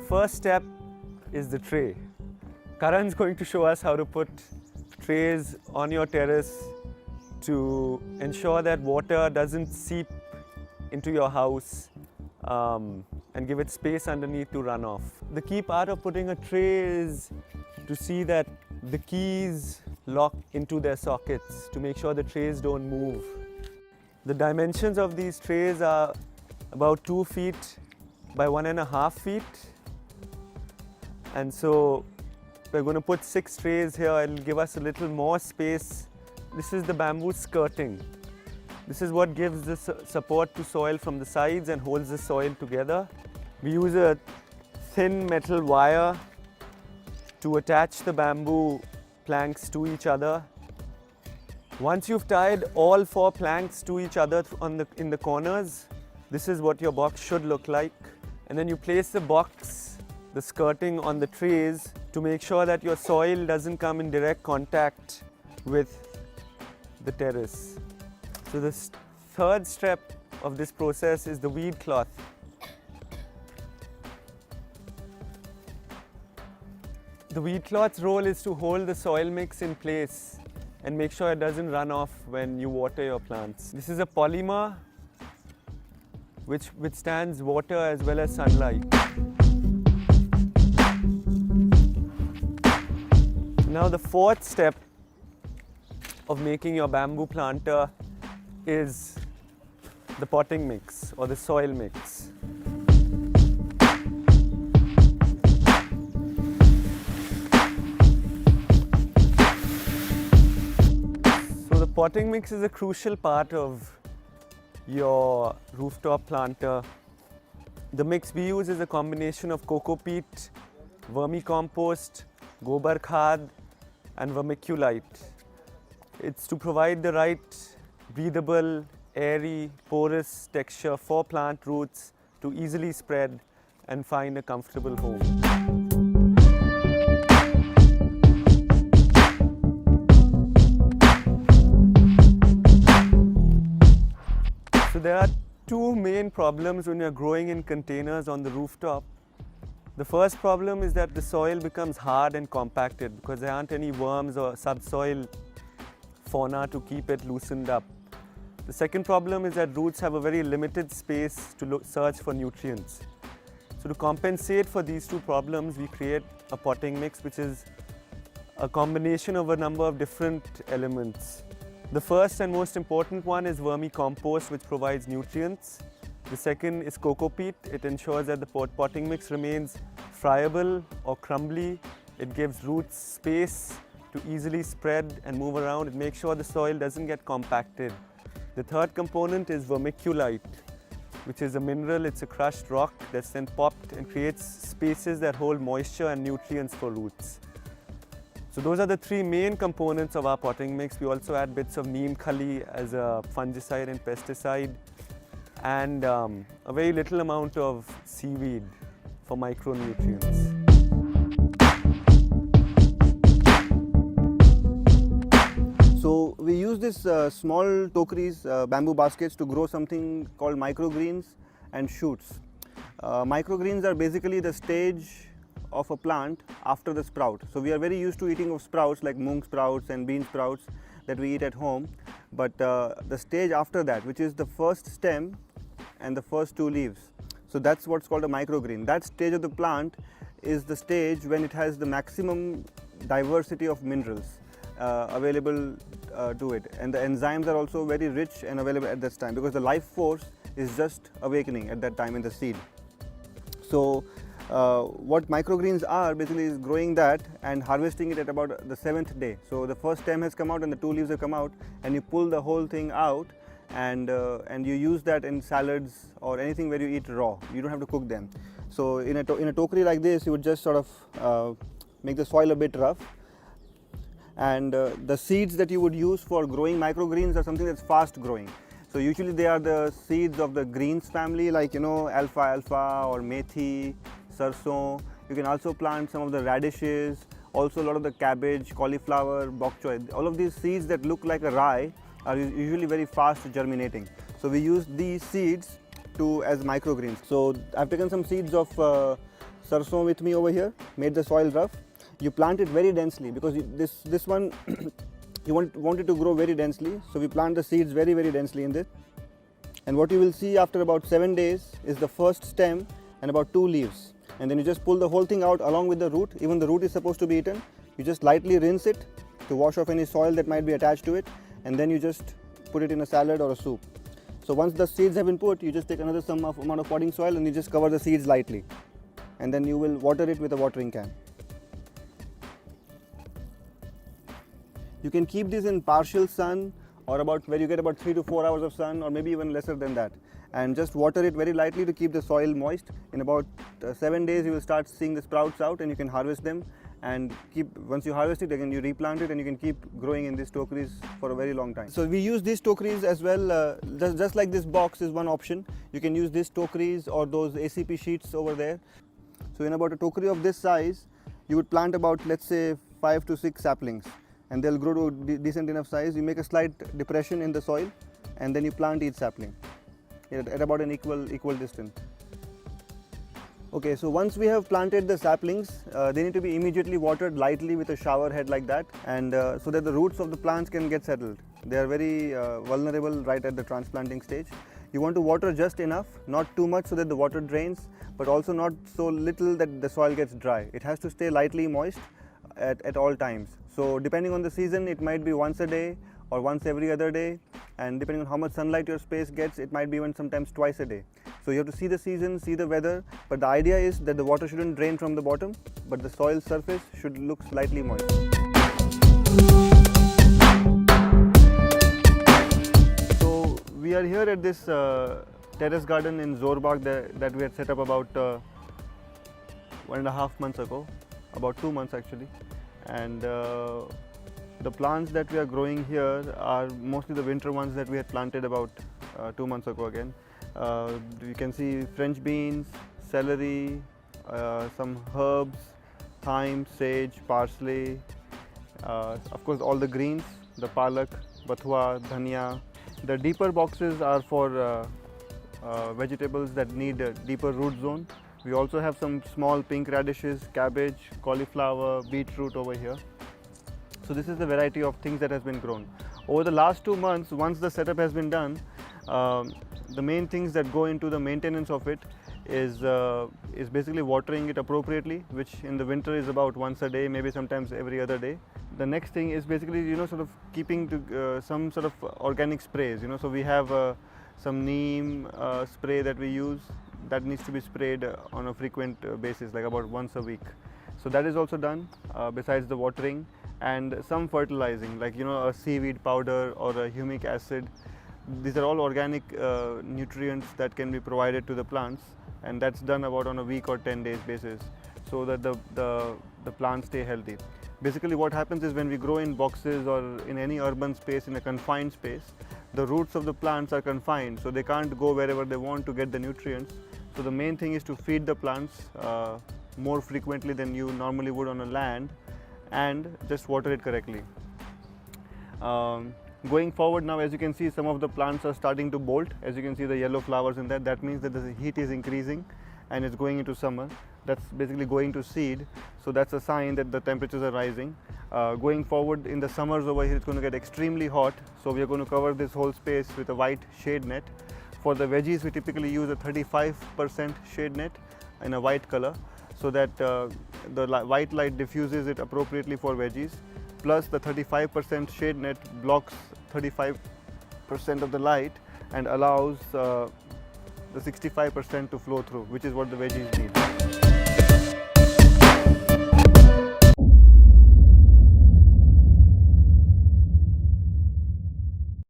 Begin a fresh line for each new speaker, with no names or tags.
first step is the tray. Karan's going to show us how to put trays on your terrace to ensure that water doesn't seep into your house and give it space underneath to run off. The key part of putting a tray is to see that the keys lock into their sockets to make sure the trays don't move. The dimensions of these trays are about 2 feet by 1.5 feet. And so we're going to put 6 trays here. It'll give us a little more space. This is the bamboo skirting. This is what gives the support to soil from the sides and holds the soil together. We use a thin metal wire to attach the bamboo planks to each other. Once you've tied all 4 planks to each other in the corners, this is what your box should look like. And then you place the box, the skirting on the trays to make sure that your soil doesn't come in direct contact with the terrace. So the third step of this process is the weed cloth. The weed cloth's role is to hold the soil mix in place and make sure it doesn't run off when you water your plants. This is a polymer which withstands water as well as sunlight. Now the fourth step of making your bamboo planter is the potting mix or the soil mix. So the potting mix is a crucial part of your rooftop planter. The mix we use is a combination of coco peat, vermicompost, gobar khad and vermiculite. It's to provide the right breathable, airy, porous texture for plant roots to easily spread and find a comfortable home. So there are 2 main problems when you're growing in containers on the rooftop. The first problem is that the soil becomes hard and compacted because there aren't any worms or subsoil fauna to keep it loosened up. The second problem is that roots have a very limited space to search for nutrients. So to compensate for these 2 problems, we create a potting mix which is a combination of a number of different elements. The first and most important one is vermicompost, which provides nutrients. The second is coco peat. It ensures that the potting mix remains friable or crumbly. It gives roots space to easily spread and move around. It makes sure the soil doesn't get compacted. The third component is vermiculite, which is a mineral. It's a crushed rock that's then popped and creates spaces that hold moisture and nutrients for roots. So those are the 3 main components of our potting mix. We also add bits of neem khali as a fungicide and pesticide, and a very little amount of seaweed for micronutrients.
So we use this small tokaris, bamboo baskets, to grow something called microgreens and shoots. Microgreens are basically the stage of a plant after the sprout. So we are very used to eating of sprouts like mung sprouts and bean sprouts that we eat at home. But the stage after that, which is the first stem and the first 2 leaves. So that's what's called a microgreen. That stage of the plant is the stage when it has the maximum diversity of minerals available to it. And the enzymes are also very rich and available at this time because the life force is just awakening at that time in the seed. So what microgreens are basically is growing that and harvesting it at about the 7th day. So the first stem has come out and the 2 leaves have come out, and you pull the whole thing out and you use that in salads or anything where you eat raw. You don't have to cook them. So in a tokri like this, you would just sort of make the soil a bit rough, and the seeds that you would use for growing microgreens are something that's fast growing. So usually they are the seeds of the greens family, like alfalfa or methi, sarson. You can also plant some of the radishes, also a lot of the cabbage, cauliflower, bok choy. All of these seeds that look like a rye are usually very fast germinating. So we use these seeds as microgreens. So I've taken some seeds of sarson with me over here, made the soil rough. You plant it very densely because this one you want it to grow very densely. So we plant the seeds very densely in this. And what you will see after about 7 days is the first stem and about 2 leaves. And then you just pull the whole thing out along with the root. Even the root is supposed to be eaten. You just lightly rinse it to wash off any soil that might be attached to it. And then you just put it in a salad or a soup. So once the seeds have been put, you just take another amount of potting soil and you just cover the seeds lightly. And then you will water it with a watering can. You can keep these in partial sun or about where you get about 3 to 4 hours of sun, or maybe even lesser than that. And just water it very lightly to keep the soil moist. In about 7 days you will start seeing the sprouts out and you can harvest them. And once you harvest it again, you replant it and you can keep growing in these tokeries for a very long time. So we use these tokeries as well, just like this box is one option. You can use these tokeries or those ACP sheets over there. So in about a tokery of this size, you would plant about, let's say, 5 to 6 saplings, and they'll grow to decent enough size. You make a slight depression in the soil and then you plant each sapling at about an equal distance. Okay, so once we have planted the saplings, they need to be immediately watered lightly with a shower head like that, and so that the roots of the plants can get settled. They are very vulnerable right at the transplanting stage. You want to water just enough, not too much so that the water drains, but also not so little that the soil gets dry. It has to stay lightly moist at all times. So depending on the season, it might be once a day or once every other day, and depending on how much sunlight your space gets, it might be even sometimes twice a day. So you have to see the season, see the weather, but the idea is that the water shouldn't drain from the bottom, but the soil surface should look slightly moist. So we are here at this terrace garden in Zorbagh that we had set up about 1.5 months ago, about 2 months actually. And the plants that we are growing here are mostly the winter ones that we had planted about 2 months ago again. You can see French beans, celery, some herbs, thyme, sage, parsley, of course all the greens, the palak, bathua, dhania. The deeper boxes are for vegetables that need a deeper root zone. We also have some small pink radishes, cabbage, cauliflower, beetroot over here. So this is the variety of things that has been grown. Over the last 2 months, once the setup has been done, the main things that go into the maintenance of it is basically watering it appropriately, which in the winter is about once a day, maybe sometimes every other day. The next thing is basically, sort of keeping to, some sort of organic sprays. So we have some neem spray that we use that needs to be sprayed on a frequent basis, like about once a week. So that is also done besides the watering, and some fertilizing, like a seaweed powder or a humic acid. These are all organic nutrients that can be provided to the plants, and that's done about on a week or 10 days basis, so that the plants stay healthy. Basically what happens is when we grow in boxes or in any urban space, in a confined space, the roots of the plants are confined, so they can't go wherever they want to get the nutrients. So the main thing is to feed the plants more frequently than you normally would on a land, and just water it correctly. Going forward now, as you can see, some of the plants are starting to bolt. As you can see the yellow flowers in that means that the heat is increasing and it's going into summer. That's basically going to seed, so that's a sign that the temperatures are rising. Going forward in the summers over here, it's going to get extremely hot, so we are going to cover this whole space with a white shade net. For the veggies, we typically use a 35% shade net in a white color, so that the white light diffuses it appropriately for veggies. Plus the 35% shade net blocks 35% of the light and allows the 65% to flow through, which is what the veggies need.